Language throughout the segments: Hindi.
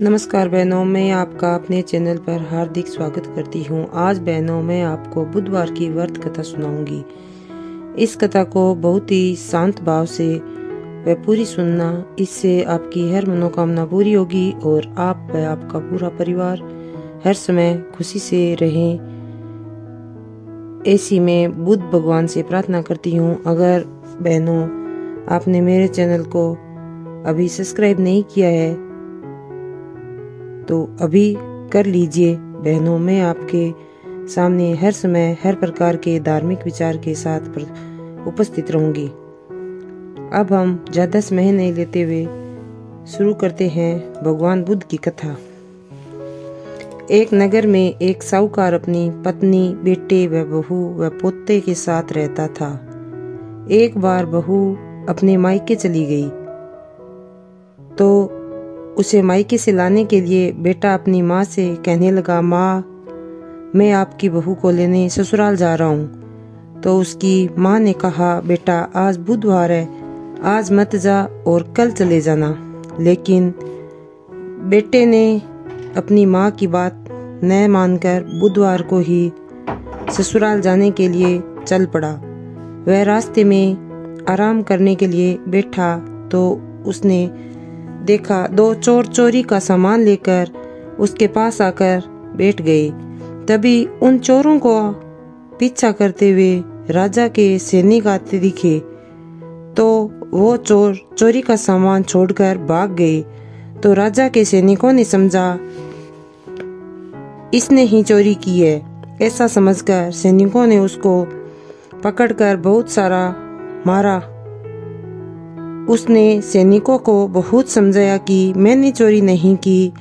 नमस्कार बहनों, मैं आपका अपने चैनल पर हार्दिक स्वागत करती हूँ। आज बहनों मैं आपको बुधवार की व्रत कथा सुनाऊंगी। इस कथा को बहुत ही शांत भाव से व पूरी सुनना, इससे आपकी हर मनोकामना पूरी होगी और आप व आपका पूरा परिवार हर समय खुशी से रहें, ऐसी मैं बुद्ध भगवान से प्रार्थना करती हूँ। अगर बहनों आपने मेरे चैनल को अभी सब्सक्राइब नहीं किया है तो अभी कर लीजिए। बहनों मैं आपके सामने हर समय हर प्रकार के धार्मिक विचार के साथ उपस्थित रहूंगी। अब हम ज्यादा समय नहीं लेते हुए शुरू करते हैं भगवान बुद्ध की कथा। एक नगर में एक साहूकार अपनी पत्नी, बेटे व बहू व पोते के साथ रहता था। एक बार बहू अपने मायके चली गई तो उसे मायके से लाने के लिए बेटा अपनी माँ से कहने लगा, माँ मैं आपकी बहू को लेने ससुराल जा रहा हूँ। तो उसकी माँ ने कहा, बेटा आज बुधवार है, आज मत जा और कल चले जाना। लेकिन बेटे ने अपनी माँ की बात न मानकर बुधवार को ही ससुराल जाने के लिए चल पड़ा। वह रास्ते में आराम करने के लिए बैठा तो उसने देखा दो चोर चोरी का सामान लेकर उसके पास आकर बैठ गए। तभी उन चोरों को पीछा करते हुए राजा के सैनिक आते दिखे तो वो चोर चोरी का सामान छोड़कर भाग गए। तो राजा के सैनिकों ने समझा इसने ही चोरी की है। ऐसा समझकर सैनिकों ने उसको पकड़कर बहुत सारा मारा। उसने सैनिकों को बहुत समझाया कि मैंने चोरी नहीं की,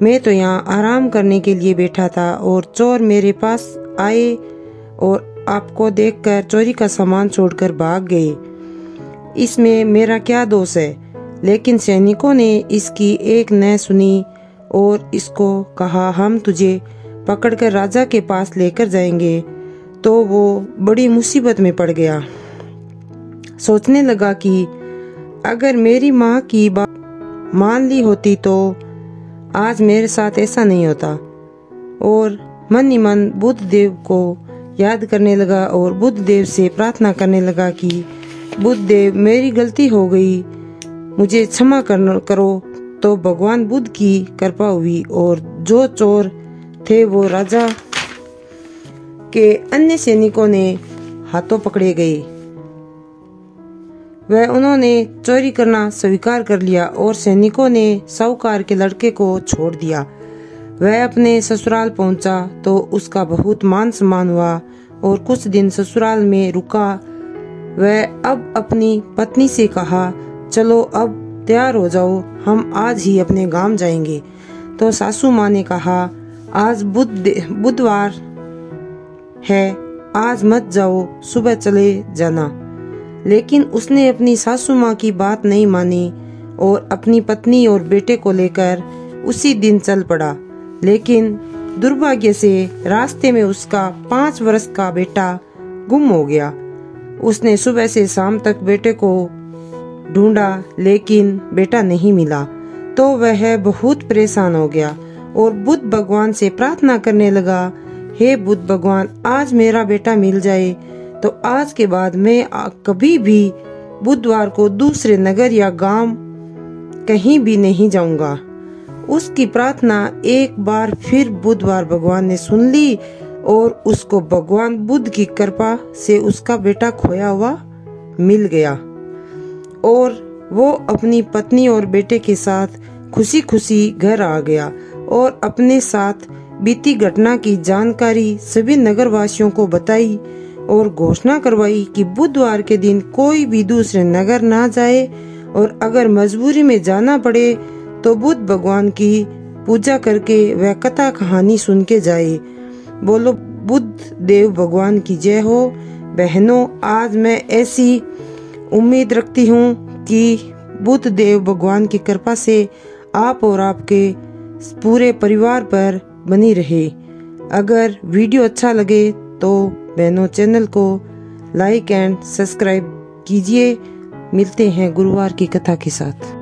मैं तो यहाँ आराम करने के लिए बैठा था और चोर मेरे पास आए और आपको देखकर चोरी का सामान छोड़कर भाग गए। इसमें मेरा क्या दोष है? लेकिन सैनिकों ने इसकी एक न सुनी और इसको कहा, हम तुझे पकड़कर राजा के पास लेकर जाएंगे। तो वो बड़ी मुसीबत में पड़ गया। सोचने लगा कि अगर मेरी माँ की बात मान ली होती तो आज मेरे साथ ऐसा नहीं होता। और मन ही मन बुद्ध देव को याद करने लगा और बुद्ध देव से प्रार्थना करने लगा कि बुद्ध देव मेरी गलती हो गई, मुझे क्षमा करो। तो भगवान बुद्ध की कृपा हुई और जो चोर थे वो राजा के अन्य सैनिकों ने हाथों पकड़े गए। वह उन्होंने चोरी करना स्वीकार कर लिया और सैनिकों ने साहूकार के लड़के को छोड़ दिया। वह अपने ससुराल पहुंचा तो उसका बहुत मान सम्मान हुआ और कुछ दिन ससुराल में रुका। वह अब अपनी पत्नी से कहा, चलो अब तैयार हो जाओ, हम आज ही अपने गांव जाएंगे। तो सासू माँ ने कहा, आज बुधवार है, आज मत जाओ, सुबह चले जाना। लेकिन उसने अपनी सासू माँ की बात नहीं मानी और अपनी पत्नी और बेटे को लेकर उसी दिन चल पड़ा। लेकिन दुर्भाग्य से रास्ते में उसका 5 वर्ष का बेटा गुम हो गया। उसने सुबह से शाम तक बेटे को ढूंढा लेकिन बेटा नहीं मिला। तो वह बहुत परेशान हो गया और बुद्ध भगवान से प्रार्थना करने लगा, हे बुद्ध भगवान, आज मेरा बेटा मिल जाए तो आज के बाद मैं कभी भी बुधवार को दूसरे नगर या गांव कहीं भी नहीं जाऊंगा। उसकी प्रार्थना एक बार फिर बुधवार भगवान ने सुन ली और उसको भगवान बुद्ध की कृपा से उसका बेटा खोया हुआ मिल गया और वो अपनी पत्नी और बेटे के साथ खुशी खुशी घर आ गया और अपने साथ बीती घटना की जानकारी सभी नगरवासियों को बताई और घोषणा करवाई कि बुधवार के दिन कोई भी दूसरे नगर ना जाए और अगर मजबूरी में जाना पड़े तो बुद्ध भगवान की पूजा करके वह कथा कहानी सुन के जाए। बोलो बुद्ध देव भगवान की जय हो। बहनों, आज मैं ऐसी उम्मीद रखती हूँ कि बुद्ध देव भगवान की कृपा से आप और आपके पूरे परिवार पर बनी रहे। अगर वीडियो अच्छा लगे तो बहनों चैनल को लाइक एंड सब्सक्राइब कीजिए। मिलते हैं गुरुवार की कथा के साथ।